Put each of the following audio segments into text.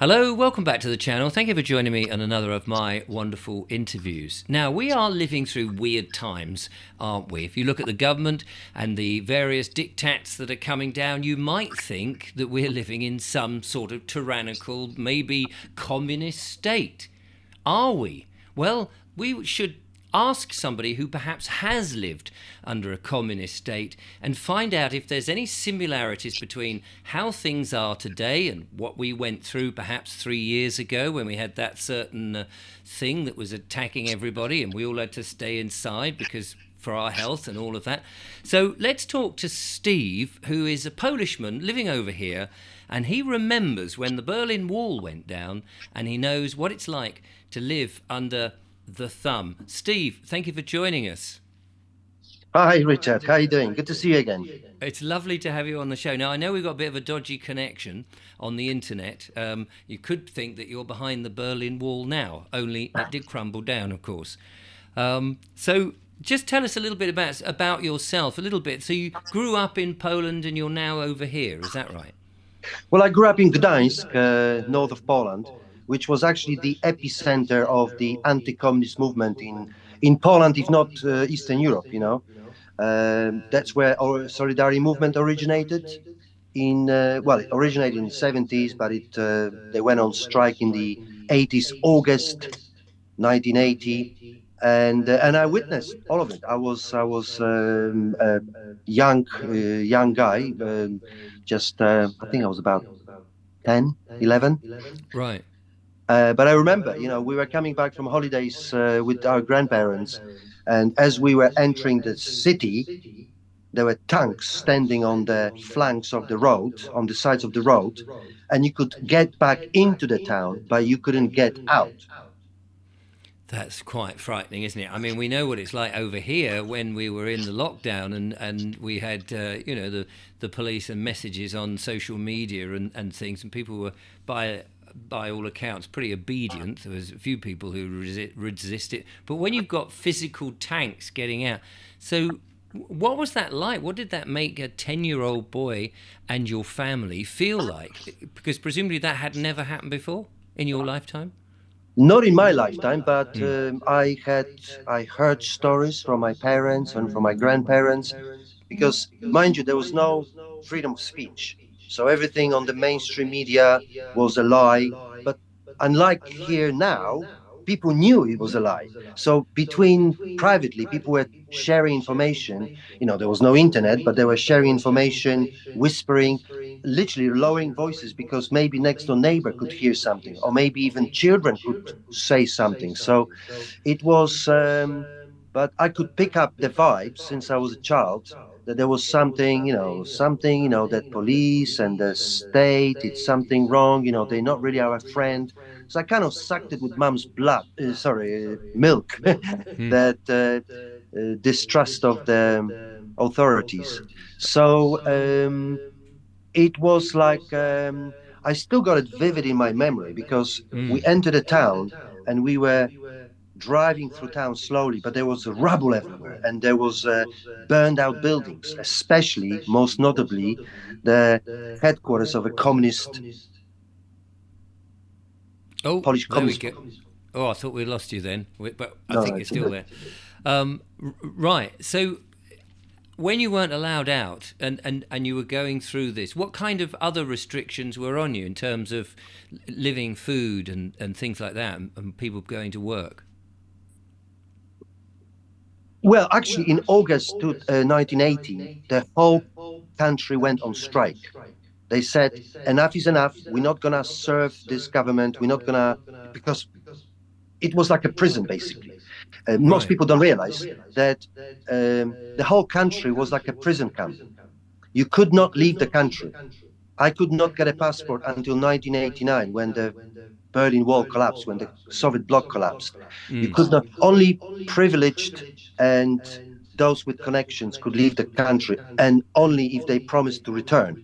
Hello, welcome back to the channel. Thank you for joining me on another of my wonderful interviews. Now, we are living through weird times, aren't we? If you look at the government and the various diktats that are coming down, you might think that we're living in some sort of tyrannical, maybe communist state. Are we? Well, we should ask somebody who perhaps has lived under a communist state and find out if there's any similarities between how things are today and what we went through perhaps 3 years ago when we had that certain thing that was attacking everybody and we all had to stay inside because for our health and all of that. So let's talk to Steve, who is a Polishman living over here, and he remembers when the Berlin Wall went down and he knows what it's like to live under the thumb. Steve, thank you for joining us. Hi, Richard. How are you doing? Good to see you again. It's lovely to have you on the show. Now, I know we've got a bit of a dodgy connection on the internet. You could think that you're behind the Berlin Wall now, only it did crumble down, of course. So just tell us a little bit about yourself, a little bit. So you grew up in Poland and you're now over here, is that right? Well, I grew up in Gdańsk, north of Poland, which was actually the epicenter of the anti-communist movement in Poland, if not Eastern Europe. That's where our Solidarity movement originated. It originated in the 70s, but it they went on strike in the 80s, August 1980, and I witnessed all of it. I was a young guy, just I think I was about 10, 11. Right. But I remember, we were coming back from holidays with our grandparents, and as we were entering the city, there were tanks standing on the flanks of the road, on the sides of the road, and you could get back into the town, but you couldn't get out. That's quite frightening, isn't it? I mean, we know what it's like over here when we were in the lockdown and we had, the police and messages on social media and things, and people were, by all accounts, pretty obedient. There was a few people who resist it. But when you've got physical tanks getting out, so what was that like? What did that make a 10-year-old boy and your family feel like? Because presumably that had never happened before in your lifetime. Not in my lifetime, but I heard stories from my parents and from my grandparents, because mind you, there was no freedom of speech. So everything on the mainstream media was a lie. But unlike here now, people knew it was a lie. So between privately, people were sharing information. There was no internet, but they were sharing information, whispering, literally lowering voices because maybe next door neighbor could hear something, or maybe even children could say something. So it was, but I could pick up the vibes since I was a child that there was something, that police and the state, it's something wrong, they're not really our friend. So I kind of sucked it with mom's blood, milk, Hmm. that distrust of the authorities. So it was like, I still got it vivid in my memory because we entered a town and we were driving through town slowly, but there was rubble everywhere and there was burned out buildings, especially, most notably, the headquarters of a Oh, Polish there we communist. go. Oh, I thought we lost you then, but I No, no, think you're it's still there. Right. So when you weren't allowed out and you were going through this, what kind of other restrictions were on you in terms of living, food, and things like that, and people going to work? well, actually, in August 1980, the whole country went on strike. They said, enough is enough. We're not going to serve this government. We're not going to, because it was like a prison, basically. Most Right. people don't realize that the whole country was like a prison camp. You could not leave the country. I could not get a passport until 1989 when the Berlin Wall collapsed, when the Soviet bloc collapsed. You Mm. could not, only privileged and those with connections could leave the country, and only if they promised to return.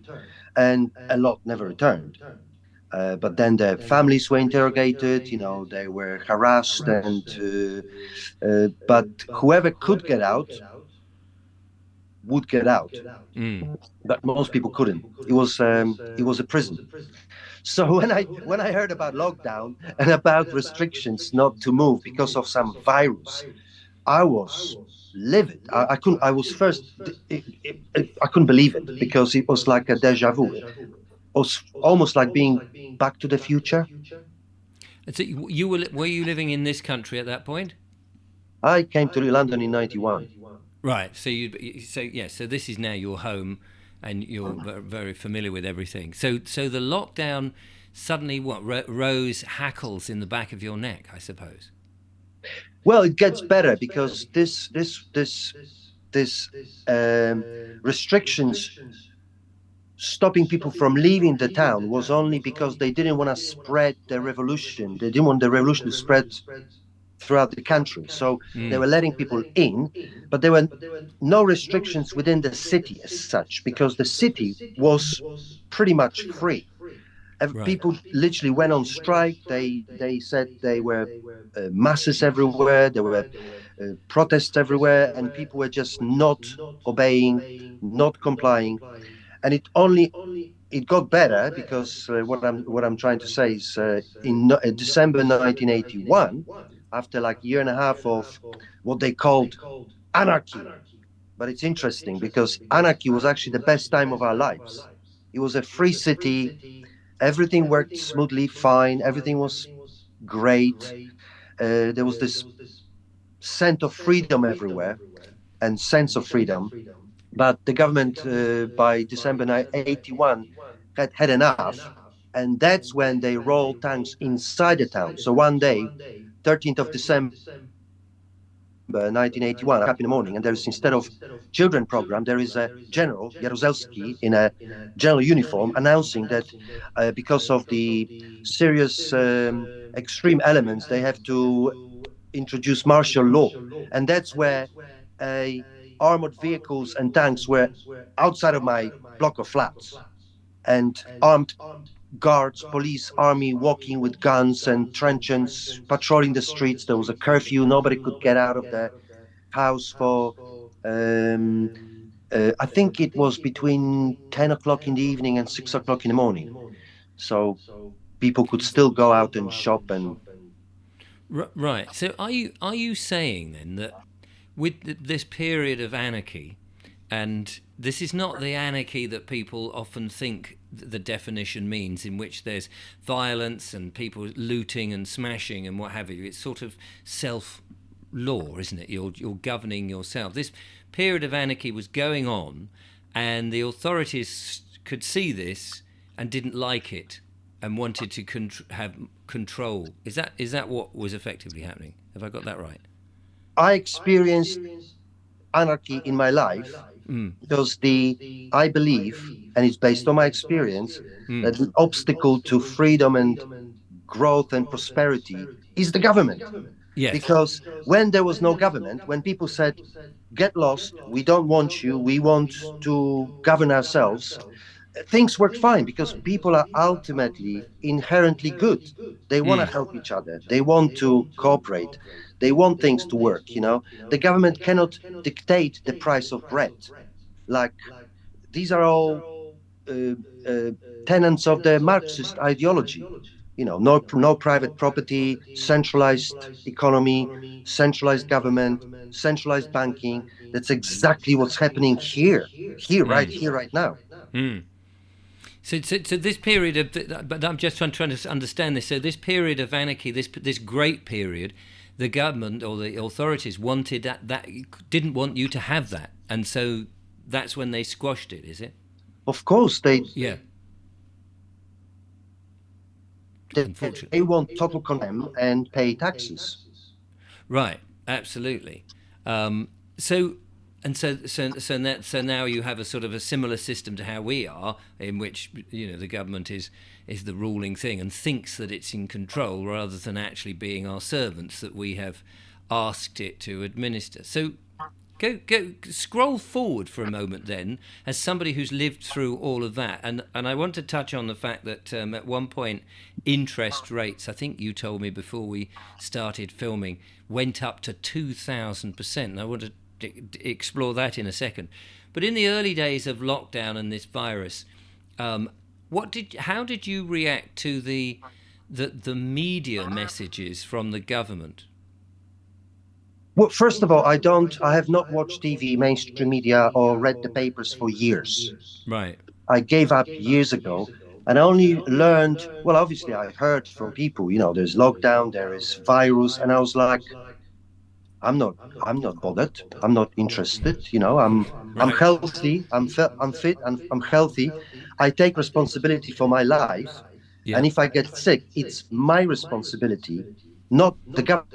And a lot never returned. But then their families were interrogated, they were harassed, but whoever could get out, would get out, Mm. but most people couldn't. It was a prison. So when I heard about lockdown and about restrictions not to move because of some virus, I was livid. I couldn't. I was first. I couldn't believe it because it was like a deja vu. It was almost like being Back to the Future. So were you living in this country at that point? I came to London in '91. Right. So this is now your home, and you're very familiar with everything. So the lockdown suddenly rose hackles in the back of your neck, I suppose. Well, it gets better because this restrictions stopping people from leaving the town was only because they didn't want to spread the revolution. They didn't want the revolution to spread throughout the country. So they Mm. were letting people in, but there were no restrictions within the city as such because the city was pretty much free. Right. People literally went on strike. They said they were masses everywhere. There were protests everywhere, and people were just not obeying, not complying. And it got better because what I'm trying to say is in December 1981, after like a year and a half of what they called anarchy. But it's interesting because anarchy was actually the best time of our lives. It was a free city. Everything worked smoothly, fine. Everything was great. There was this sense of freedom everywhere and sense of freedom. But the government, by December 81, had enough. And that's when they rolled tanks inside the town. So one day, 13th of December 1981, I wake up in the morning, and there is, instead of children program, there is a general, Jaruzelski, in a general uniform, announcing that because of the serious extreme elements, they have to introduce martial law. And that's where uh, armored vehicles and tanks were outside of my block of flats, and armed guards, police, army walking with guns and truncheons, patrolling the streets. There was a curfew. Nobody could get out of the house for, I think it was between 10 o'clock in the evening and 6 o'clock in the morning. So people could still go out and shop. And Right. So are you saying then that with this period of anarchy, and this is not the anarchy that people often think the definition means, in which there's violence and people looting and smashing and what have you. It's sort of self law, isn't it? You're governing yourself. This period of anarchy was going on, and the authorities could see this and didn't like it and wanted to have control. Is that what was effectively happening? Have I got that right? I experienced anarchy in my life Mm. because I believe, and it's based on my experience, Mm. that the obstacle to freedom and growth and prosperity is the government. Yes. Because when there was no government, when people said, get lost, we don't want you, we want to govern ourselves, things work fine because people are ultimately inherently good. They want to Mm. help each other. They want to cooperate. They want things to work. The government cannot dictate the price of bread. Like, these are all uh, uh, tenets of the Marxist ideology. No private property, centralized economy, centralized government, centralized banking. That's exactly what's happening here, right now. Mm. So this period of, but I'm just trying to understand this. So this period of anarchy, this great period, the government or the authorities wanted that didn't want you to have that, and so that's when they squashed it. Is it? Of course, Yeah. they Unfortunately. want total control and pay taxes. Right. Absolutely. Um, so so now you have a sort of a similar system to how we are, in which the government is the ruling thing and thinks that it's in control rather than actually being our servants that we have asked it to administer. So go scroll forward for a moment then, as somebody who's lived through all of that, and I want to touch on the fact that at one point interest rates, I think you told me before we started filming, went up to 2,000%. And I want to explore that in a second. But in the early days of lockdown and this virus, um, how did you react to the media messages from the government? Well, first of all, I have not watched TV, mainstream media, or read the papers for years. Right. I gave up years ago, and I only learned, well, obviously, I heard from people, there's lockdown, there is virus, and I was like, I'm not, I'm not bothered. I'm not interested. I'm Right. healthy. I'm fit, and I'm healthy. I take responsibility for my life, Yeah. and if I get sick, it's my responsibility, not the government.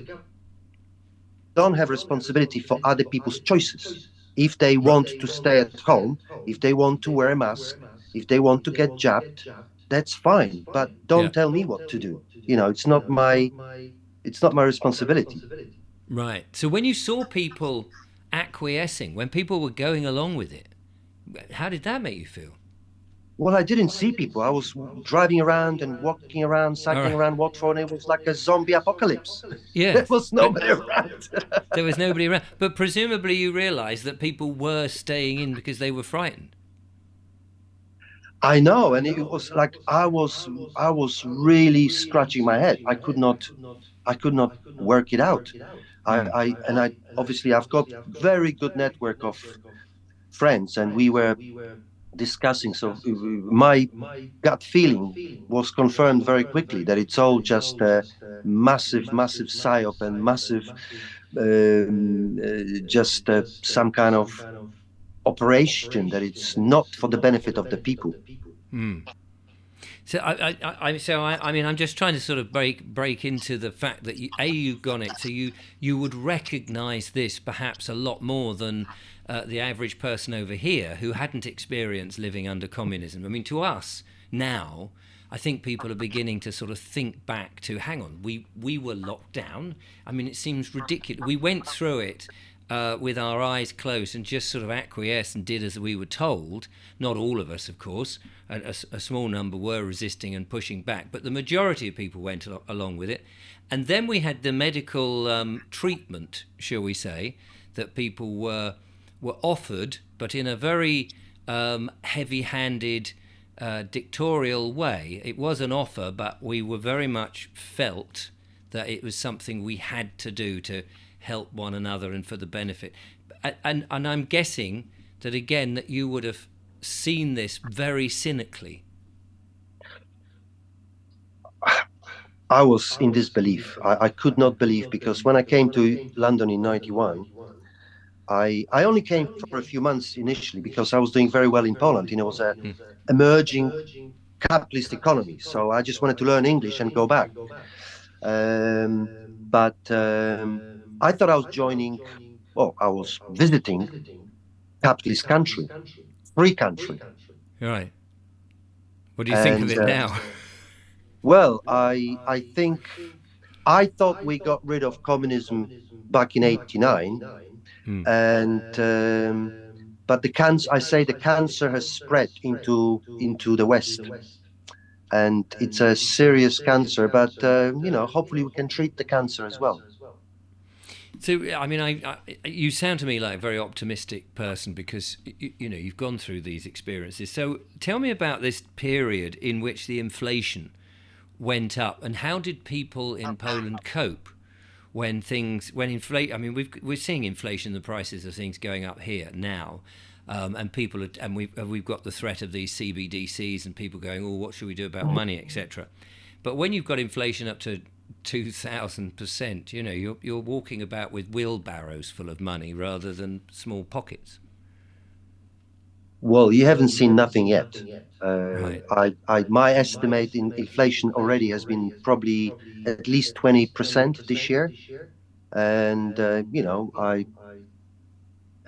Don't have responsibility for other people's choices. If they want to stay at home, if they want to wear a mask, if they want to get jabbed, that's fine. But Yeah. don't tell me what to do. It's not my responsibility. Right. So when you saw people acquiescing, when people were going along with it, how did that make you feel? Well, I didn't see people. I was driving around and walking around, All cycling right. around Watford, and it was like a zombie apocalypse. There Yes, was but nobody around. there was nobody around. But presumably you realised that people were staying in because they were frightened. I know, and it was like I was really scratching my head. I could not work it out. Mm. I obviously I've got very good network of friends, and we were discussing. So my gut feeling was confirmed very quickly that it's all just a massive, massive psyop and massive, just some kind of operation that it's not for the benefit of the people. Mm. So I mean, I'm just trying to sort of break into the fact that you've gone it, so you would recognise this perhaps a lot more than the average person over here who hadn't experienced living under communism. I mean, to us now, I think people are beginning to sort of think back to, hang on, we were locked down. I mean, it seems ridiculous. We went through it with our eyes closed and just sort of acquiesced and did as we were told. Not all of us, of course. A small number were resisting and pushing back, but the majority of people went along with it. And then we had the medical treatment, shall we say, that people were offered, but in a very heavy-handed, dictatorial way. It was an offer, but we were very much felt that it was something we had to do to help one another and for the benefit. And I'm guessing that again that you would have seen this very cynically. I was in disbelief. I could not believe, because when I came to London in '91, I only came for a few months initially because I was doing very well in Poland. It was a emerging capitalist economy, so I just wanted to learn English and go back. Um, but I thought I was joining. Well, I was visiting capitalist country, free country, Right. What do you think of and it now? well, I think I thought we got rid of communism back in '89, Hmm. and but I say the cancer has spread into the West, and it's a serious cancer. But hopefully we can treat the cancer as well. So, I mean, you sound to me like a very optimistic person because you've gone through these experiences. So, tell me about this period in which the inflation went up, and how did people in Poland cope when inflate? I mean, we're seeing inflation, the prices of things going up here now, and we've got the threat of these CBDCs and people going, oh, what should we do about money, etc. But when you've got inflation up to 2,000%, you're walking about with wheelbarrows full of money rather than small pockets. Well, you haven't seen nothing yet. Right. My estimate in inflation already has been probably at least 20% this year, and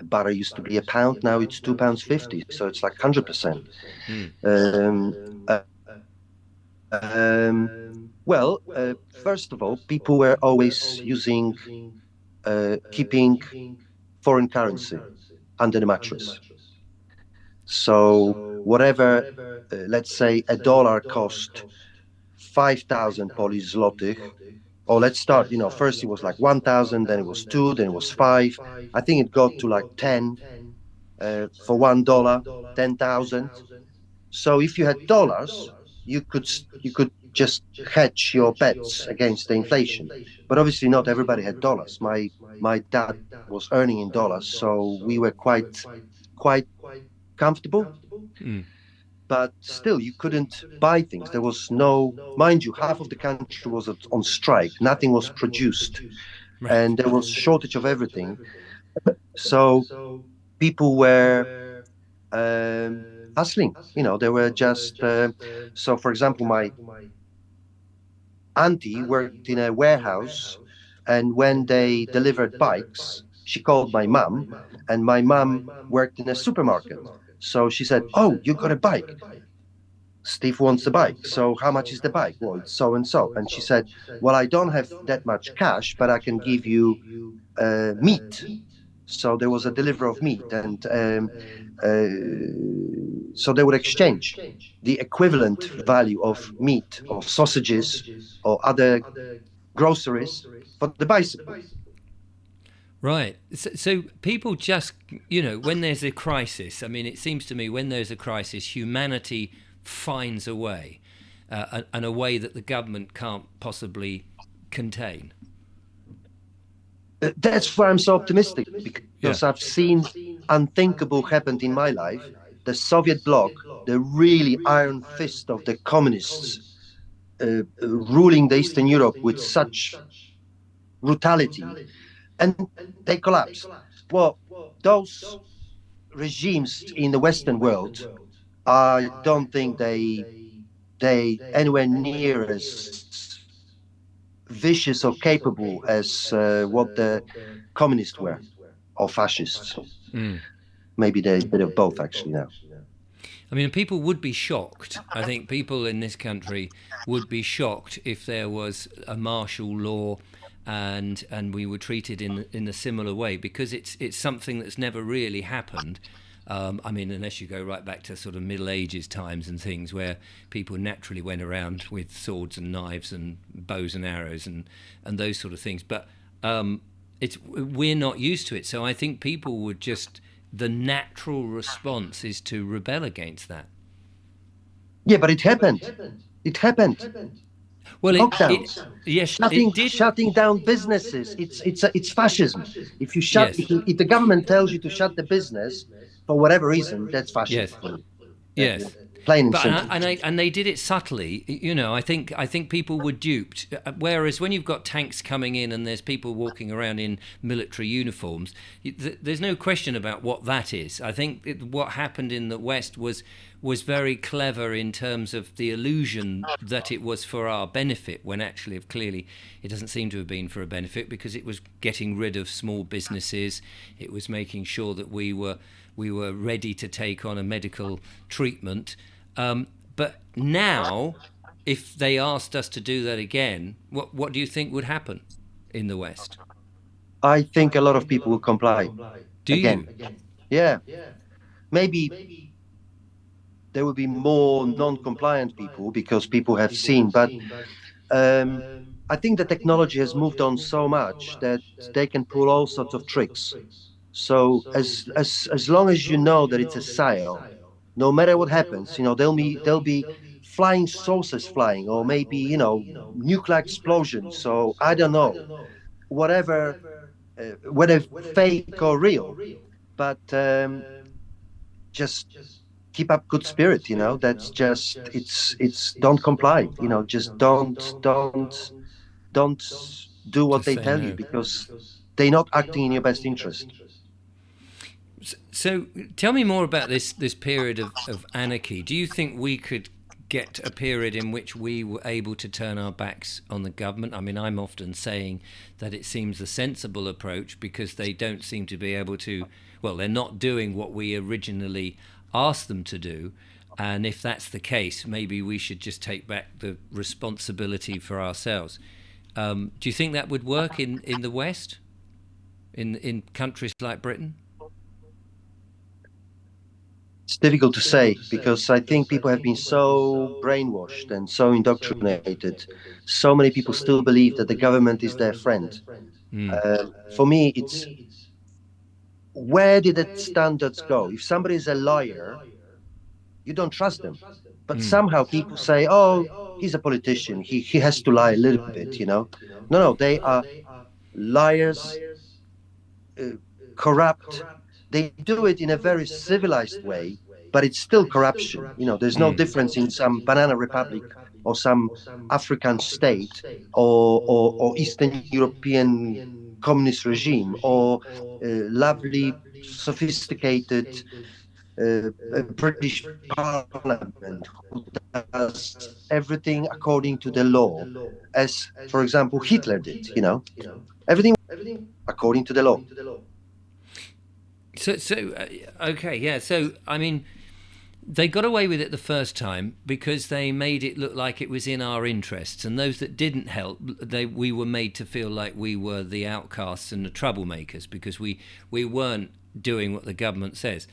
butter used to be a pound, now it's £2.50, so it's like 100%. Mm. Um, uh, first of all, people were always keeping foreign currency under the mattress. So whatever, let's say a dollar cost 5,000 Polish zlotych, or let's start, first it was like 1,000, then it was two, then it was five. I think it got to like 10. for $1, 10,000. So if you had dollars, you could just hedge your bets against the inflation. But obviously, not everybody had dollars. My dad was earning in dollars, so we were quite comfortable. Mm. But still, you couldn't buy things. There was no, mind you, half of the country was on strike. Nothing was produced, Right. and there was shortage of everything. So people were hustling. They were just. So, for example, my auntie worked in a warehouse, and when they delivered bikes, she called my mum, and my mum worked in a supermarket. So she said, "Oh, you got a bike. Steve wants a bike. So how much is the bike? Well, it's so and so." And she said, "Well, I don't have that much cash, but I can give you meat." So there was a delivery of meat, and so they would exchange the equivalent value of meat or sausages or other groceries for the bicycle. Right. So people just, when there's a crisis, I mean, it seems to me when there's a crisis, humanity finds a way, and a way that the government can't possibly contain. That's why I'm so optimistic because Yeah. I've seen unthinkable happened in my life. The Soviet bloc, the really iron fist of the communists ruling the Eastern Europe with such brutality, and they collapsed. Well, those regimes in the Western world, I don't think they anywhere near as vicious or capable as what the communists were or fascists. Mm. Maybe they're a bit of both actually now. I mean, people would be shocked. I think people in this country would be shocked if there was a martial law, and we were treated in a similar way, because it's something that's never really happened. I mean, unless you go right back to sort of Middle Ages times and things where people naturally went around with swords and knives and bows and arrows and those sort of things. But we're not used to it, so I think people would just, the natural response is to rebel against that. Yeah, but it happened. It happened. Well, it Lockdowns, yes, shutting it did. shutting down businesses. It's fascism. If you shut, Yes, if the government tells you to shut the business for whatever reason, that's fascism yes, for me. Yeah. yes. Plain and But simple. and they did it subtly. I think people were duped. Whereas when you've got tanks coming in and there's people walking around in military uniforms, there's no question about what that is. I think what happened in the West was very clever in terms of the illusion that it was for our benefit, when actually, clearly, it doesn't seem to have been for a benefit, because it was getting rid of small businesses. It was making sure that we were ready to take on a medical treatment. But now, if they asked us to do that again, what do you think would happen in the West? I think a lot of people will comply Do again. you? Yeah, maybe there will be more non-compliant people because people have seen, but um, I think the technology has moved on so much that they can pull all sorts of tricks. So as long as you know that it's a sale, no matter what happens, there'll be flying saucers flying, or maybe nuclear explosions. So I don't know, whatever, whether fake or real, but just keep up good spirit. That's just it's don't comply. Just don't do what Just they say tell you no. because they're not acting in your best interest. So tell me more about this period of anarchy. Do you think we could get a period in which we were able to turn our backs on the government? I mean, I'm often saying that it seems a sensible approach, because they don't seem to be able to, well, they're not doing what we originally asked them to do. And if that's the case, maybe we should just take back the responsibility for ourselves. Do you think that would work in the West, in countries like Britain? It's difficult to say because I think people have been so brainwashed and so indoctrinated. So many people still believe that the government is their friend. Mm. For me, it's where did the standards go? If somebody is a liar, you don't trust them. But Mm. somehow people say, oh, he's a politician. He has to lie a little bit, you know? No, no, they are liars, uh, corrupt. They do it in a very civilized way, but it's still corruption. You know, there's no Mm. difference in some banana republic or some African state or Eastern European communist regime or lovely, sophisticated British Parliament who does everything according to the law, as, for example, Hitler did, you know, everything according to the law. So, okay, yeah. So, I mean, they got away with it the first time because they made it look like it was in our interests, and those that didn't help, we were made to feel like we were the outcasts and the troublemakers because we weren't doing what the government says.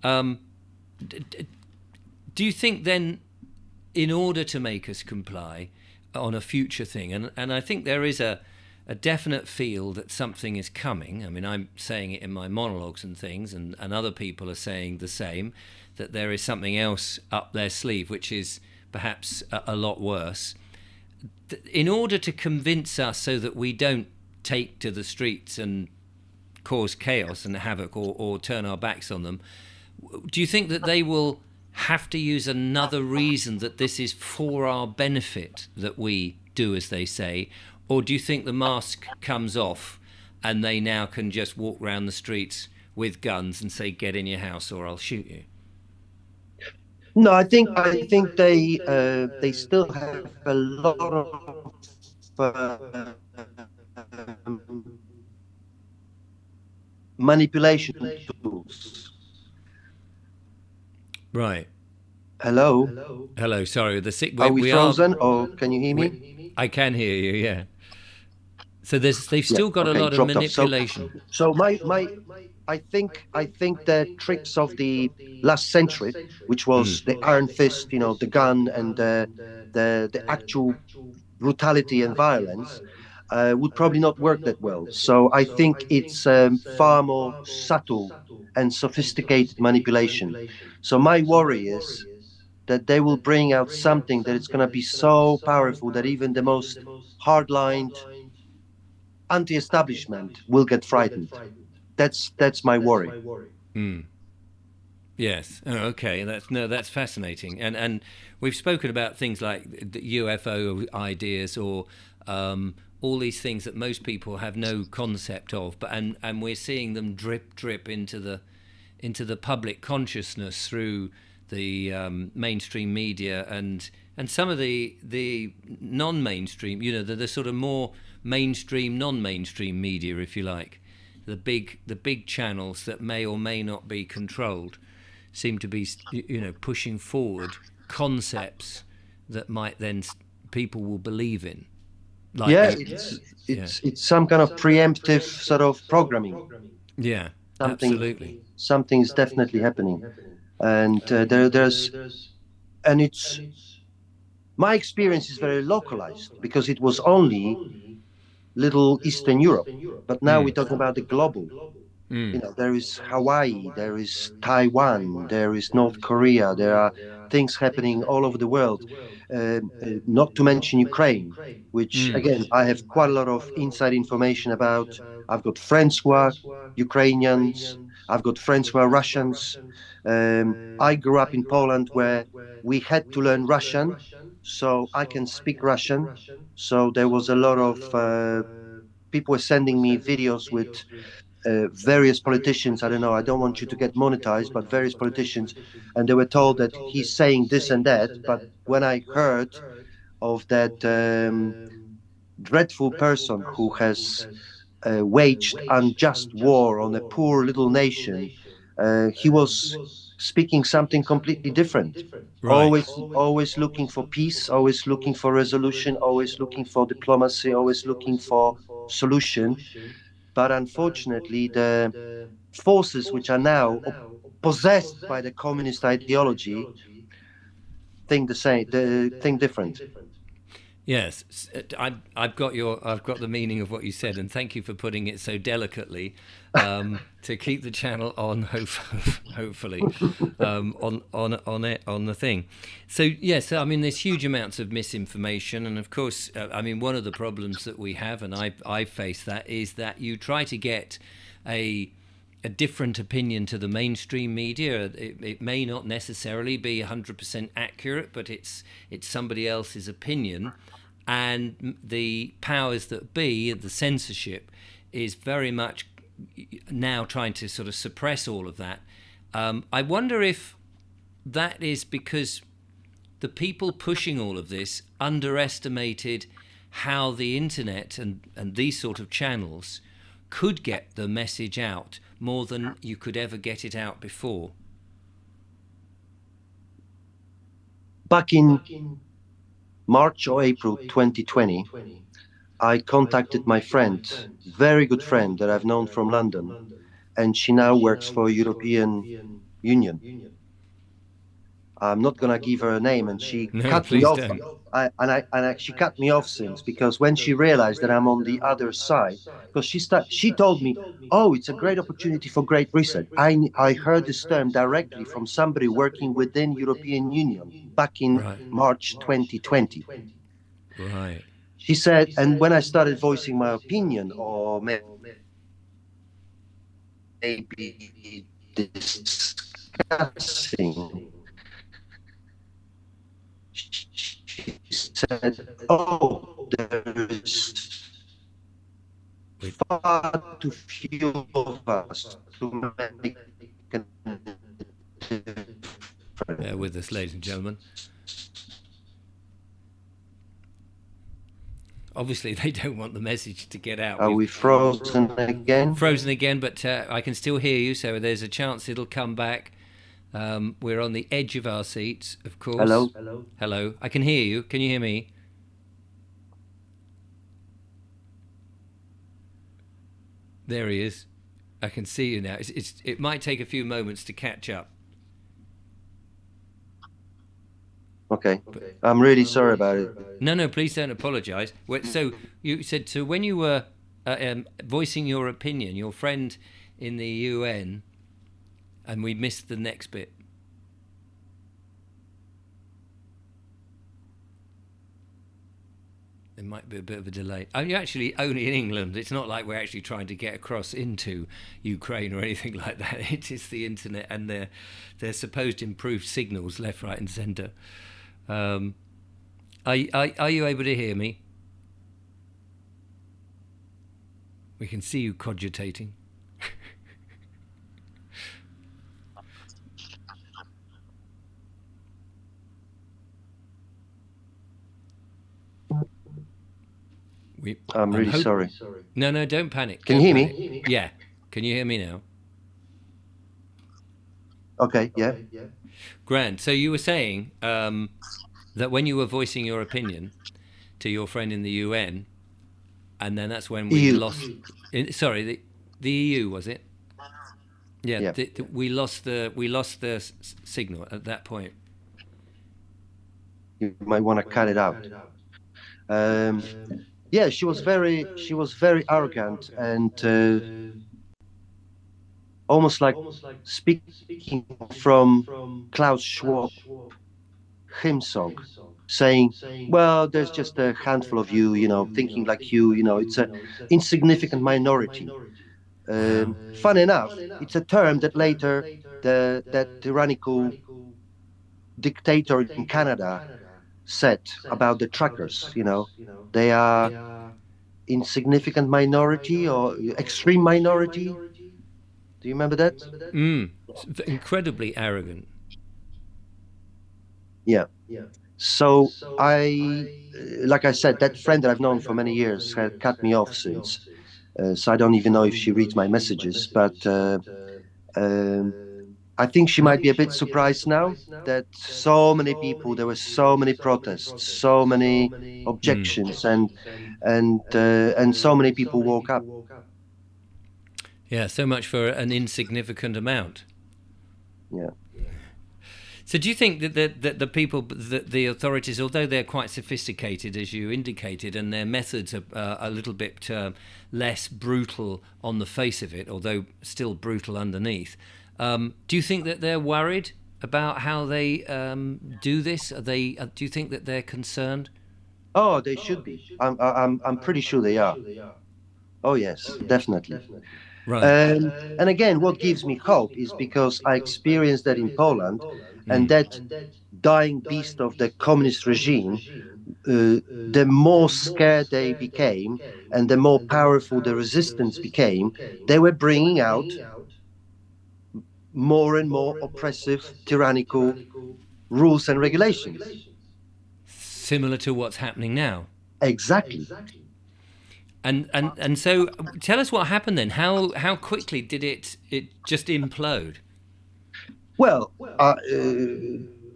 Um, do you think then, in order to make us comply on a future thing, and I think there is a definite feel that something is coming. I mean, I'm saying it in my monologues and things, and other people are saying the same, that there is something else up their sleeve, which is perhaps a lot worse. In order to convince us so that we don't take to the streets and cause chaos and havoc or turn our backs on them, do you think that they will have to use another reason that this is for our benefit that we do as they say? Or do you think the mask comes off and they now can just walk around the streets with guns and say, get in your house or I'll shoot you? No, I think they still have a lot of manipulation tools. Right. Hello, Hello. Sorry. are we We are. frozen or can you hear We, me? I can hear you. Yeah. So they've Yeah, still got a okay, lot of dropped off. So manipulation. so my I think the tricks of the last century, which was the iron fist, you know, the gun and the actual brutality and violence, would probably not work that well. So I think it's far more subtle and sophisticated manipulation. So my worry is that they will bring out something that it's going to be so powerful that even the most hardlined anti-establishment will get frightened. That's my worry. Mm. Yes. Oh, okay. That's fascinating. And we've spoken about things like the UFO ideas or all these things that most people have no concept of, but and we're seeing them drip into the public consciousness through the mainstream media and some of the non-mainstream, the sort of more mainstream, non-mainstream media, if you like, the big channels that may or may not be controlled seem to be pushing forward concepts that might then people will believe in, like Yeah, the yeah it's some kind of preemptive sort of programming. yeah Something absolutely something is definitely happening, and there's and it's my experience is very localized because it was only little Eastern Europe, but now we're mm, talking about the global. You mm, know, there is Hawaii, there is Taiwan, there is North Korea, there are things happening all over the world. Not to mention Ukraine, which mm, again I have quite a lot of inside information about. I've got friends who are Ukrainians, I've got friends who are Russians. I grew up in Poland where we had to learn Russian, so I can speak Russian. So there was a lot of people were sending me videos with various politicians. I don't know. I don't want you to get monetized, but various politicians, and they were told that he's saying this and that. But when I heard of that dreadful person who has waged unjust war on a poor little nation, he was speaking something completely different. right Always looking for peace, always looking for resolution, always looking for diplomacy, always looking for solution. But unfortunately, the forces which are now possessed by the communist ideology think the same, think different. Yes, I've got the meaning of what you said, and thank you for putting it so delicately to keep the channel on. Hopefully, on it on the thing. So yes, I mean there's huge amounts of misinformation, and of course, I mean one of the problems that we have, and I face that, is that you try to get a a different opinion to the mainstream media. It may not necessarily be 100% accurate, but it's somebody else's opinion, and the powers that be, the censorship, is very much now trying to sort of suppress all of that. I wonder if that is because the people pushing all of this underestimated how the internet and these sort of channels could get the message out more than you could ever get it out before. Back in March or April 2020, I contacted my friend, very good friend that I've known from London, and she now works for European Union. I'm not gonna give her a name, and she No, cut me please off. don't. She cut me off since, because when she realized that I'm on the other side, because she told me, "Oh, it's a great opportunity for Great Reset." I heard this term directly from somebody working within European Union back in Right. March 2020. Right. She said, and when I started voicing my opinion, or maybe discussing, she said, "Oh, there is Wait, far too few of us to make a bear with us, ladies and difference." gentlemen. Obviously, they don't want the message to get out. Are We've we frozen again? frozen again, but I can still hear you, so there's a chance it'll come back. We're on the edge of our seats, of course. Hello? Hello. I can hear you. Can you hear me? There he is. I can see you now. It might take a few moments to catch up. Okay. But I'm really sorry about it. no, no, please don't apologise. So you said, so when you were voicing your opinion, your friend in the UN, and we missed the next bit. There might be a bit of a delay. Oh, you're actually only in England. It's not like we're actually trying to get across into Ukraine or anything like that. It is the internet and their supposed improved signals left, right, and centre. Um, are you able to hear me? We can see you cogitating. We, I'm I'm really hope. sorry. No, no, don't panic. Can you Don't hear panic. me? Yeah. Can you hear me now? Okay, yeah. Grant, so you were saying that when you were voicing your opinion to your friend in the UN, and then that's when we EU. lost. Sorry, the EU was it? Yeah, Yeah. we lost the signal at that point. You might want to cut it out. Um, yeah, she was very arrogant and almost like speaking from Klaus Schwab hymn song, saying, "Well, there's just a handful of you, thinking like you, it's a insignificant minority." Wow. Fun enough, it's a term that later that tyrannical dictator in Canada said about the truckers. They are insignificant minority or extreme minority. Do you remember that? Mm. Incredibly arrogant. Yeah. So like I said, that friend that I've known for many years had cut me off since. So I don't even know if she reads my messages, but um, I think she No. might be a bit surprised now that so many people, there were so many protests, so many Mm. objections, and so many people woke up. Yeah, so much for an insignificant amount. Yeah. So do you think that the people, that the authorities, although they're quite sophisticated, as you indicated, and their methods are a little bit less brutal on the face of it, although still brutal underneath, do you think that they're worried about how they do this? Are they? Do you think that they're concerned? Oh, they should be. I'm pretty sure they are. Oh yes, definitely. Right. And again, what gives me hope is because I experienced that in Poland, and Mm. that dying beast of the communist regime, the more scared they became and the more powerful the resistance became, they were bringing out more and more oppressive, tyrannical rules and regulations. Similar to what's happening now. Exactly. And so tell us what happened then. How quickly did it just implode? Well,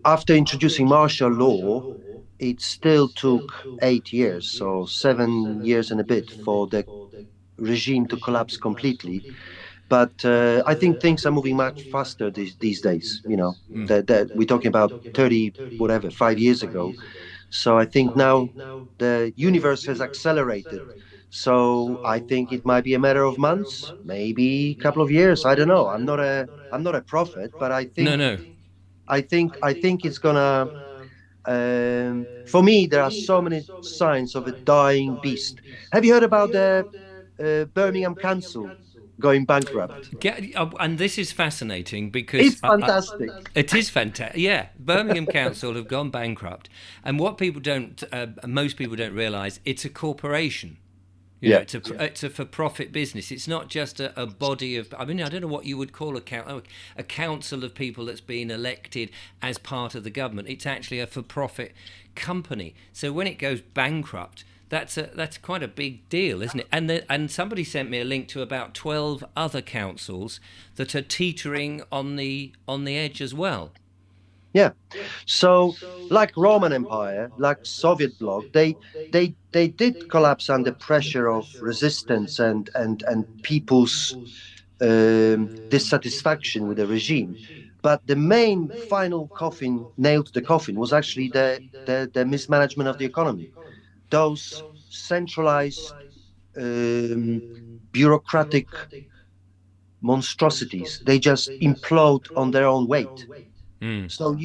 after introducing martial law, it still took 8 years, so 7 years and a bit, for the regime to collapse completely. But I think things are moving much faster these days. Mm. That we're talking about 30, whatever, 5 years ago. So I think now the universe has accelerated. So I think it might be a matter of months, maybe a couple of years. I don't know. I'm not a prophet, but I No, think no. I think it's gonna. For me, there are so many signs of a dying beast. Have you heard about the Birmingham Council going bankrupt? And this is fascinating because It's fantastic. it is fantastic. Yeah, Birmingham Council have gone bankrupt, and what people don't, most people don't realise, it's a corporation. You know, Yeah. it's a for-profit business. It's not just a body of. I mean, I don't know what you would call a council of people that's been elected as part of the government. It's actually a for-profit company. So when it goes bankrupt, that's quite a big deal, isn't it? And somebody sent me a link to about 12 other councils that are teetering on the edge as well. Yeah. So, like Roman Empire, like Soviet bloc, they did collapse under pressure of resistance and people's dissatisfaction with the regime. But the main final coffin nailed to the coffin was actually the mismanagement of the economy. Those centralized bureaucratic monstrosities, they just implode on their own weight. Mm. So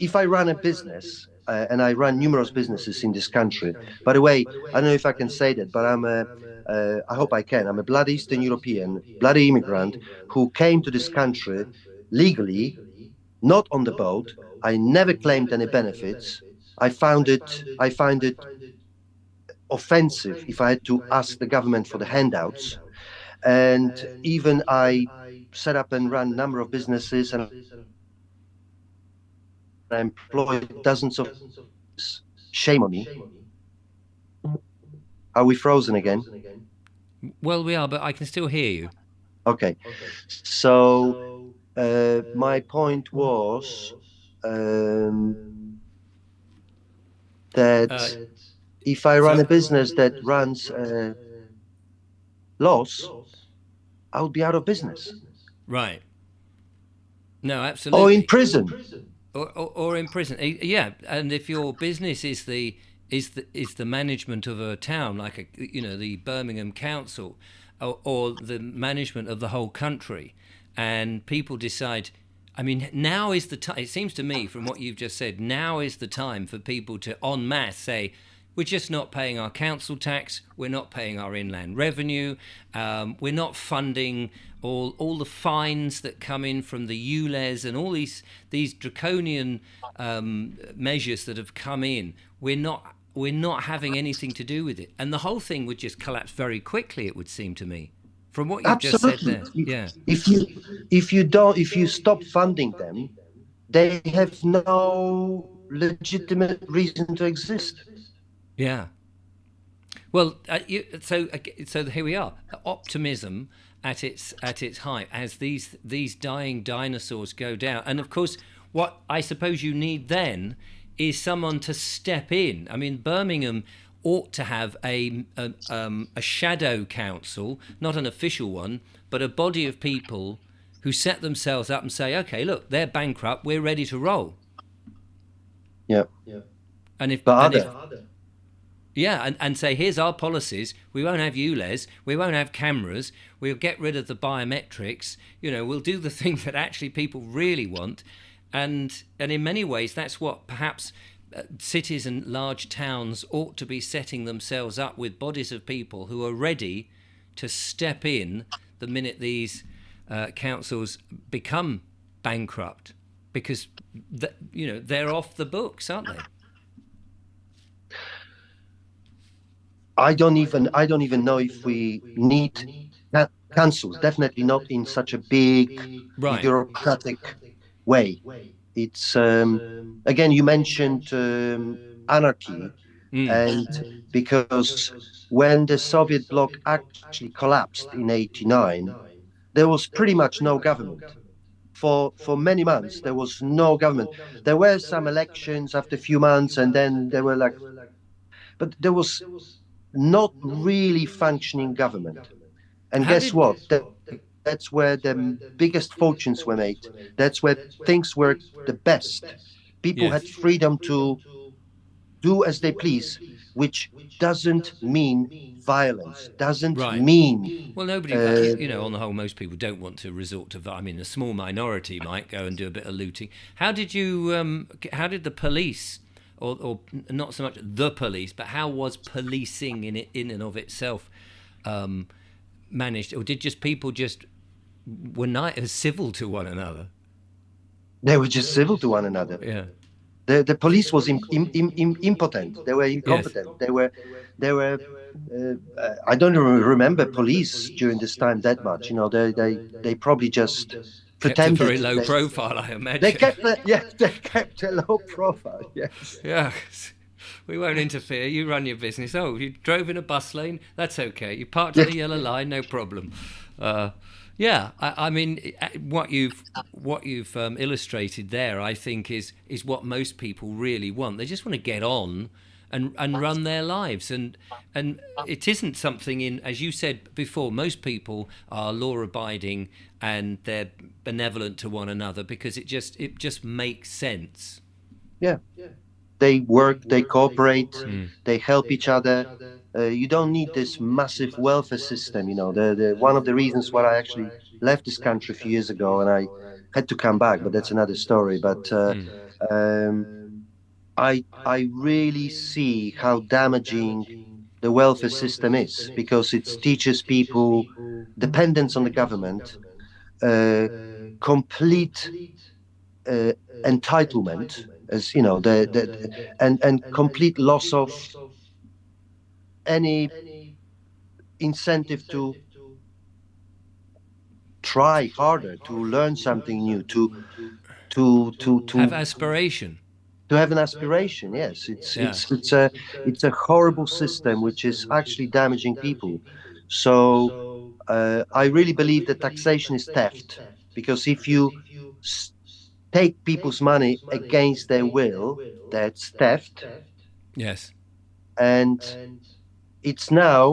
if I run a business, and I run numerous businesses in this country. By the way, I don't know if I can say that, but I hope I can. I'm a blood Eastern European, bloody immigrant who came to this country legally, not on the boat. I never claimed any benefits. I find it offensive if I had to ask the government for the handouts. And even I set up and run a number of businesses, and I employed dozens of people in this country. Shame on me. Are we frozen again? Well, we are, but I can still hear you. Okay. So my point was um, Uh, that if I run so a business that runs loss, I would be out of business right. No, or in absolutely. prison. Or in prison. Yeah, and if your business is the management of a town, like the Birmingham Council, or the management of the whole country, and people decide. I mean, now is the time. It seems to me, from what you've just said, now is the time for people to en masse say, we're just not paying our council tax. We're not paying our inland revenue. We're not funding all the fines that come in from the ULEZ and all these draconian measures that have come in. We're not having anything to do with it, and the whole thing would just collapse very quickly. It would seem to me, from what you've just said Absolutely. there. Yeah, If you stop funding them, they have no legitimate reason to exist. yeah. Well, so here we are. Optimism at its height as these dying dinosaurs go down, and of course, what I suppose you need then is someone to step in. I mean, Birmingham ought to have a shadow council, not an official one, but a body of people who set themselves up and say, okay, look, they're bankrupt, we're ready to roll. Yeah. And if But and if other, yeah, and say, here's our policies. We won't have ULEZ. We won't have cameras. We'll get rid of the biometrics. We'll do the thing that actually people really want. And in many ways, that's what perhaps cities and large towns ought to be setting themselves up with, bodies of people who are ready to step in the minute these councils become bankrupt, because they're off the books, aren't they? I don't even know if we need councils. Definitely not in such a big Right. bureaucratic way. It's again, you mentioned anarchy, Mm. and because when the Soviet bloc actually collapsed in '89, there was pretty much no government. For many months, there was no government. There were some elections after a few months, and then there were like, but there was not really functioning government. And How guess did what? That's where the biggest fortunes were made. That's where things worked the best. People had Yes. freedom to do as they please, which doesn't mean violence, doesn't Right. mean Well, nobody, uh, on the whole, most people don't want to resort to. I mean, a small minority might go and do a bit of looting. How did you? How did the police, or not so much the police, but how was policing in and of itself um, managed, or did just people just were not as civil to one another? they were just civil to one another. Yeah. The police was impotent. They were Yes. incompetent. They were. I don't even remember police during this time that much. They probably just Kept a pretended. very low profile, I They imagine. kept they kept a low profile. Yes. Yeah, we won't interfere. You run your business. Oh, you drove in a bus lane? That's okay. You parked on Yeah. the yellow line? No problem. Yeah, I mean, what you've illustrated there, I think, is what most people really want. They just want to get on and run their lives, and it isn't something in, as you said before. Most people are law abiding and they're benevolent to one another because it just makes sense. Yeah. They work, they cooperate, Mm. they help each other. You don't need this massive welfare system. The one of the reasons why I actually left this country a few years ago, and I had to come back, but that's another story. But Mm. um, I really see how damaging the welfare system is because it teaches people dependence on the government, uh, complete uh, entitlement, as and complete loss of any incentive to try harder, to learn something new, to to Have to aspiration. to have an aspiration. Yes, it's Yeah. it's it's a it's a horrible system which is actually damaging people. So I really believe that taxation is theft, because if you s- take people's money against their will, that's theft. Yes. And it's now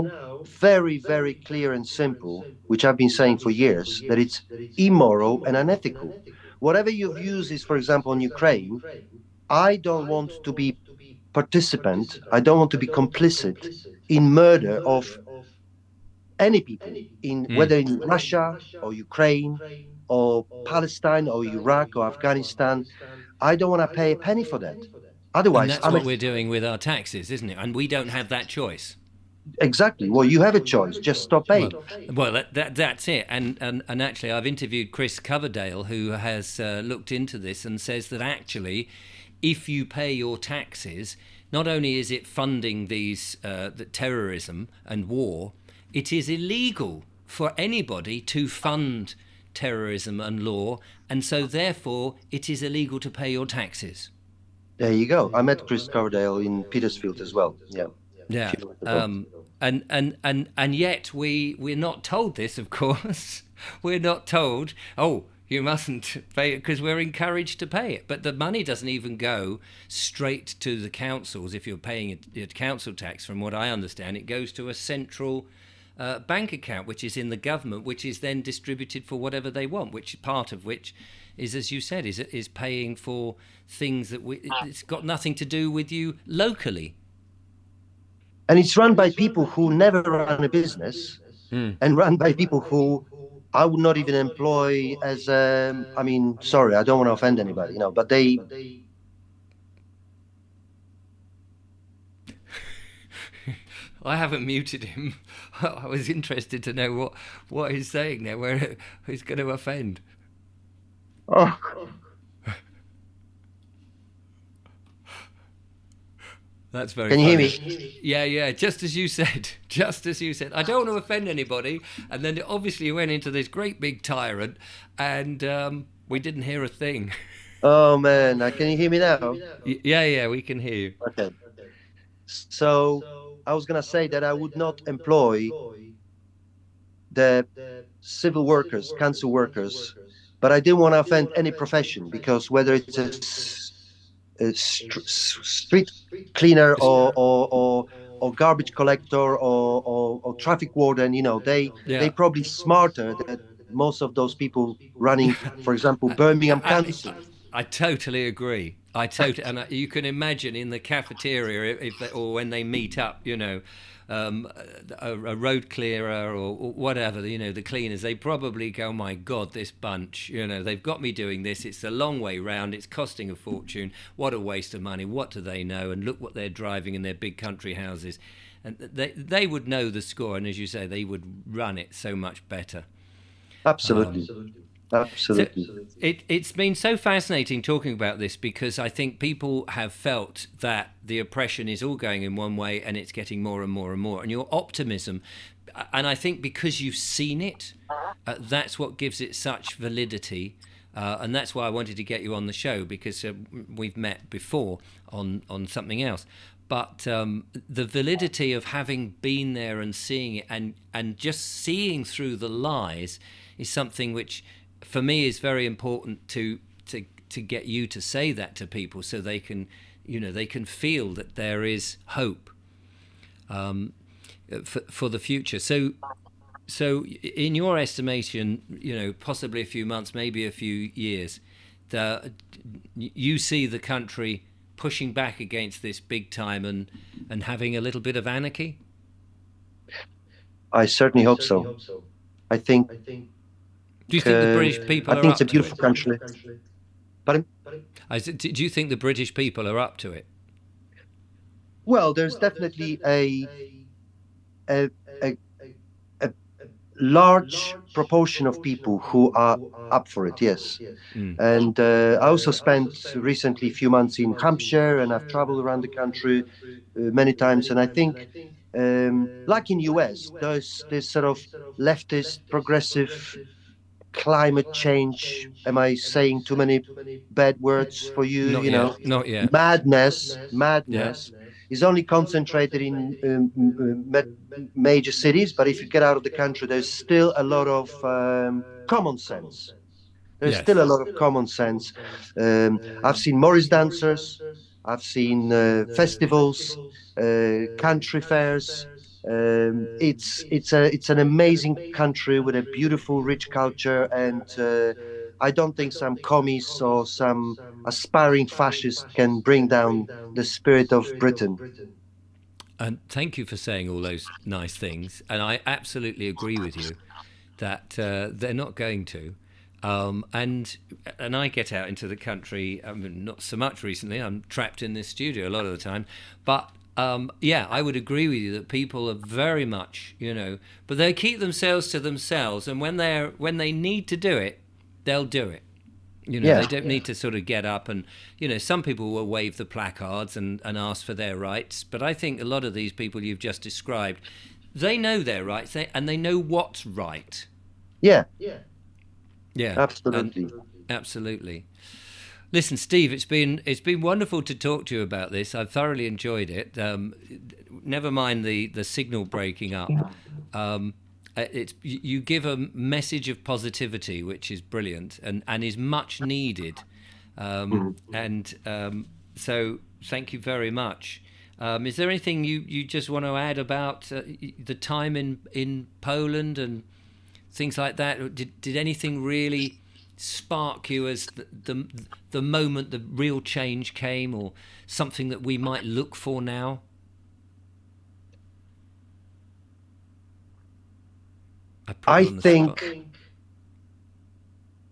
very, very clear and simple, which I've been saying for years, that it's immoral and unethical. Whatever your views is, for example, on Ukraine, I don't want to be participant, I don't want to be complicit in murder of any people, in Mm. whether in Russia or Ukraine or Palestine or Iraq or Afghanistan. I don't want to pay a penny for that. And Otherwise, that's what we're doing with our taxes, isn't it? And we don't have that choice. exactly. Well, you have a choice. Just stop Well, paying. well, that's it. And actually, I've interviewed Chris Coverdale, who has looked into this and says that actually, if you pay your taxes, not only is it funding the terrorism and war, it is illegal for anybody to fund terrorism and law, and so therefore it is illegal to pay your taxes. There you go. I met Chris Coverdale in Petersfield as well. Yeah, a Yeah. few months ago. And yet we're not told this, of course. We're not told, oh, you mustn't pay it, because we're encouraged to pay it. But the money doesn't even go straight to the councils if you're paying a council tax. From what I understand, it goes to a central bank account, which is in the government, which is then distributed for whatever they want. Which part of which is, as you said, is paying for things that it's got nothing to do with you locally. And it's run by people who never run a business, Mm. and run by people who I would not even employ as I mean, sorry, I don't want to offend anybody, but they. I haven't muted him. I was interested to know what he's saying there, where he's going to offend. Oh, That's very can you hear funny. me? Yeah, just as you said. Just as you said. I don't want to offend anybody. And then obviously you went into this great big tyrant, and we didn't hear a thing. Oh man, can you hear me now? Yeah, we can hear you. Okay. So I was gonna say that I would not employ the civil workers, council workers, but I didn't want to offend any profession because whether it's a street cleaner or garbage collector or traffic warden, they Yeah. probably smarter than most of those people running, for example, Birmingham Council. I totally agree. And you can imagine in the cafeteria if they, or when they meet up, um, a road clearer or whatever, the cleaners, they probably go, "My God, this bunch, they've got me doing this. It's a long way round. It's costing a fortune. What a waste of money. What do they know? And look what they're driving in their big country houses." And they would know the score, and as you say, they would run it so much better. Absolutely, So absolutely. it's been so fascinating talking about this because I think people have felt that the oppression is all going in one way and it's getting more and more and more. And your optimism, and I think because you've seen it, that's what gives it such validity. And that's why I wanted to get you on the show because we've met before on something else. But the validity of having been there and seeing it and just seeing through the lies is something which for me is very important to get you to say that to people so they can they can feel that there is hope for the future. So in your estimation, possibly a few months, maybe a few years, you see the country pushing back against this big time and having a little bit of anarchy? I certainly hope so. I think Do you think the British I people are think it's a up to beautiful it? country. But Do you think the British people are up to it? well, there's definitely a, a a large proportion of people who are up for it. Yes, Mm. and I also spent recently a few months in Hampshire, and I've traveled around the country many times, and I think. Like in US, there's this sort of leftist, progressive climate change. Am I saying too many bad words for you? Not yet. Not yet. Yeah. Madness is only concentrated in major cities. But if you get out of the country, there's still a lot of common sense. There's still Yes. a lot of common sense. I've seen Morris dancers, I've seen festivals, country fairs. It's an amazing country with a beautiful, rich culture, and I don't think some commies or some aspiring fascist can bring down the spirit of Britain. And thank you for saying all those nice things. And I absolutely agree with you that they're not going to. And I get out into the country. I mean, not so much recently. I'm trapped in this studio a lot of the time. But yeah, I would agree with you that people are very much, but they keep themselves to themselves. And when they need to do it, they'll do it. Yeah, They don't need to sort of get up and, some people will wave the placards and ask for their rights. But I think a lot of these people you've just described, they know their rights and they know what's right. yeah, Yeah, and absolutely. absolutely. Listen, Steve, it's been wonderful to talk to you about this. I've thoroughly enjoyed it. Never mind the signal breaking up. It's you give a message of positivity, which is brilliant and is much needed. Mhm. And so, thank you very much. Is there anything you just want to add about the time in Poland and things like that? Did anything really spark you as the moment the real change came, or something that we might look for now? I put I you on the spot. think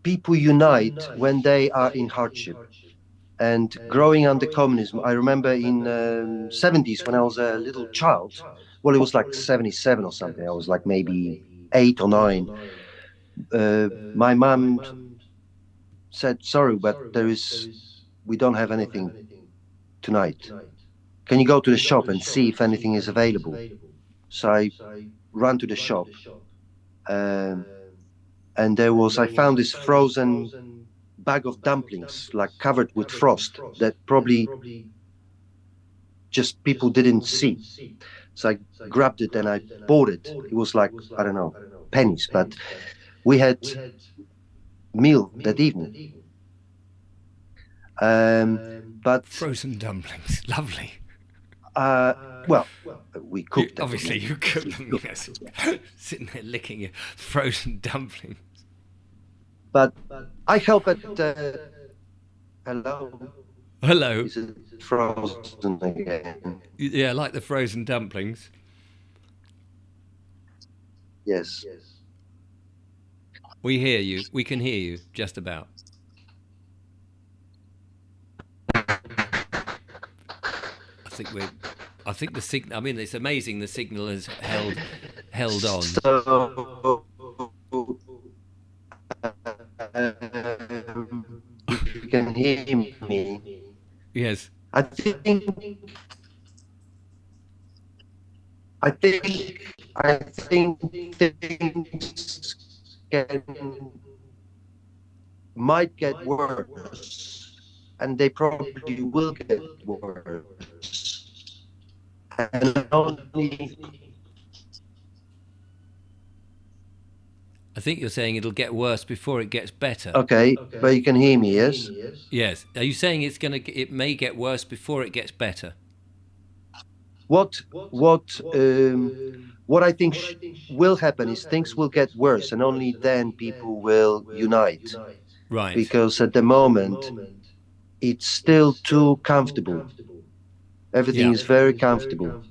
people unite when they are in hardship. And growing under communism, I remember in 70s when I was a little child. Well, it was like 77 or something. I was like maybe 8 or 9. My mom said, "Sorry, but we don't have anything tonight. Can you go to the shop and see if anything is available?" So I ran to the shop, um, and I found this frozen bag of dumplings, like covered with frost, that probably just people didn't see. So I grabbed it and I bought it. It was like, I don't know, pennies, but we had meal that evening. Um, but Frozen dumplings, lovely. uh, well, we cooked them. Obviously, you cook them. Yes, sitting there licking your frozen dumplings. But I help at. Hello, Hello. is it frozen again? Yeah, like the frozen dumplings. Yes. We hear you. We can hear you just about. I think we're. I think the signal. I mean, it's amazing. The signal has held on. So, if you can hear me, Yes. I think, I think things can might get worse, and they probably will get worse. And only I think you're saying it'll get worse before it gets better. okay, but you can hear me, yes? Yes. Are you saying it may get worse before it gets better? What what what I think will happen is things will get worse, and only then people will unite. Right. Because at the moment it's still too comfortable. Everything Yeah. is very comfortable. And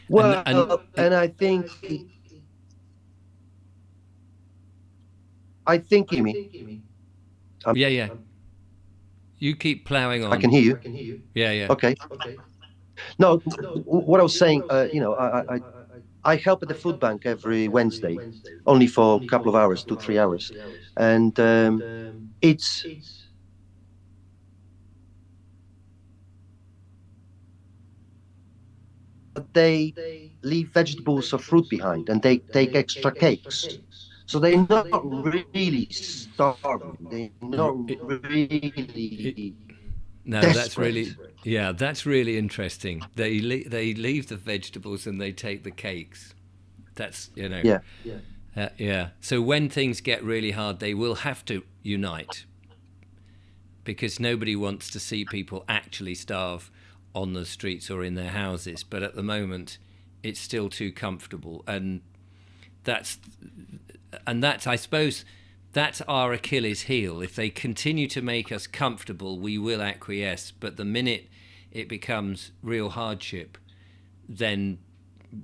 Well, and I think you me. yeah, yeah. You keep ploughing I can on. hear you. Yeah, yeah. Okay. No, what I was saying, I help at the food bank every Wednesday, only for a couple of hours, 2 3 hours, and it's they leave vegetables or fruit behind, and they take extra cakes. So they're not really starving. They're not It, it, really no, that's desperate. really yeah, that's really interesting. They leave the vegetables and they take the cakes. That's Yeah. yeah. So when things get really hard, they will have to unite because nobody wants to see people actually starve on the streets or in their houses. But at the moment, it's still too comfortable, and that's that's I suppose that's our Achilles heel. If they continue to make us comfortable, we will acquiesce. But the minute it becomes real hardship, then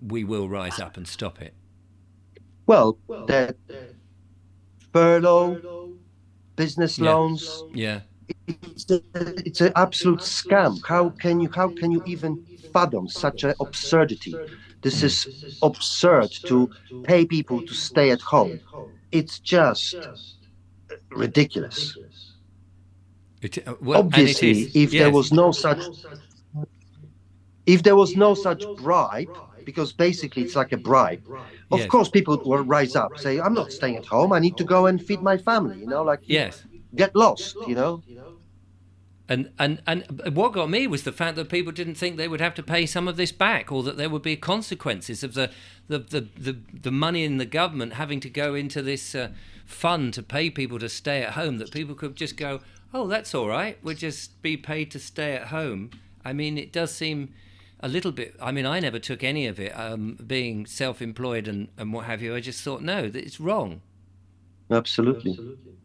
we will rise up and stop it. Well, that furlough, business Yeah, loans, yeah, it's an absolute scam. How can you even fathom such an absurdity? This is absurd to pay people to stay at home. It's just ridiculous. well, and it Obviously, is. Yes, if there was no such bribe, because basically it's like a bribe, of yes, course people will rise up, say, "I'm not staying at home. I need to go and feed my family." Like you yes. get lost. And what got me was the fact that people didn't think they would have to pay some of this back, or that there would be consequences of the money in the government having to go into this fund to pay people to stay at home. That people could just go, "Oh, that's all right. We'll just be paid to stay at home," I mean, it does seem a little bit. I mean, I never took any of it. Being self-employed and what have you, I just thought no, that it's wrong. Absolutely.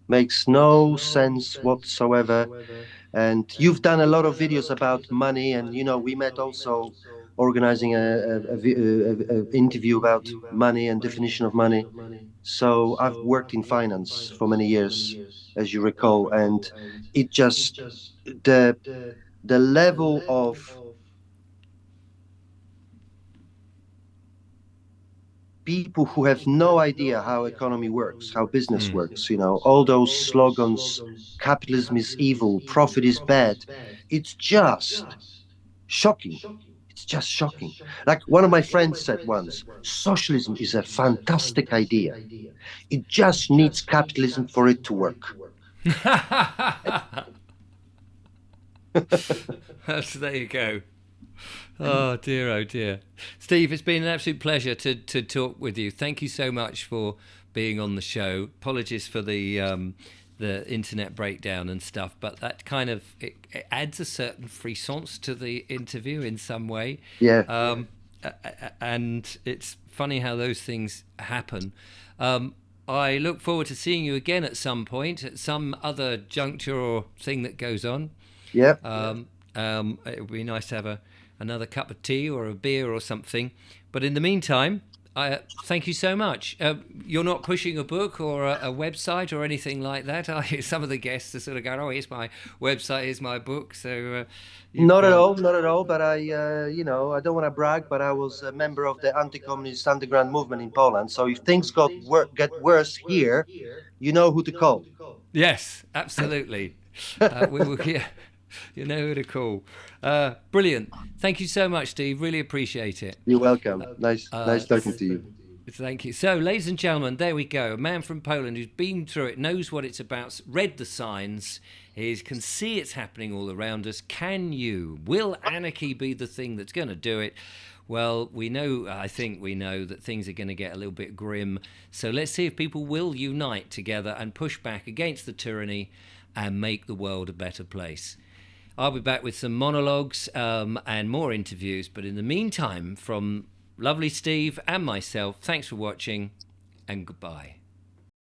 Makes no sense whatsoever. And you've done a lot of videos about money, and we met also organizing a interview about money and definition of money. So I've worked in finance for many years, as you recall, and it just the the level of people who have no idea how economy works, how business works, all those slogans, capitalism is evil, profit is bad. It's just shocking. It's just shocking. Like one of my friends said once, socialism is a fantastic idea. It just needs capitalism for it to work. So there you go. Oh dear, oh dear. Steve, it's been an absolute pleasure to talk with you. Thank you so much for being on the show. Apologies for the internet breakdown and stuff, but that kind of it adds a certain frisson to the interview in some way. Yeah. And it's funny how those things happen. I look forward to seeing you again at some point, at some other juncture or thing that goes on. Yeah. It would be nice to have another cup of tea or a beer or something. But in the meantime, thank you so much. You're not pushing a book or a website or anything like that, are you? Some of the guests are sort of going, "Oh, here's my website, here's my book." So Not at all, not at all. But I don't want to brag, but I was a member of the anti-communist underground movement in Poland. So if things get worse here, you know who to call. Yes, absolutely. We will. Yeah, you know who to call. Brilliant. Thank you so much, Steve. Really appreciate it. You're welcome. Nice talking to you. Thank you. So, ladies and gentlemen, there we go. A man from Poland who's been through it, knows what it's about, read the signs, can see it's happening all around us. Can you? Will anarchy be the thing that's going to do it? Well, I think we know that things are going to get a little bit grim. So let's see if people will unite together and push back against the tyranny and make the world a better place. I'll be back with some monologues and more interviews. But in the meantime, from lovely Steve and myself, thanks for watching and goodbye.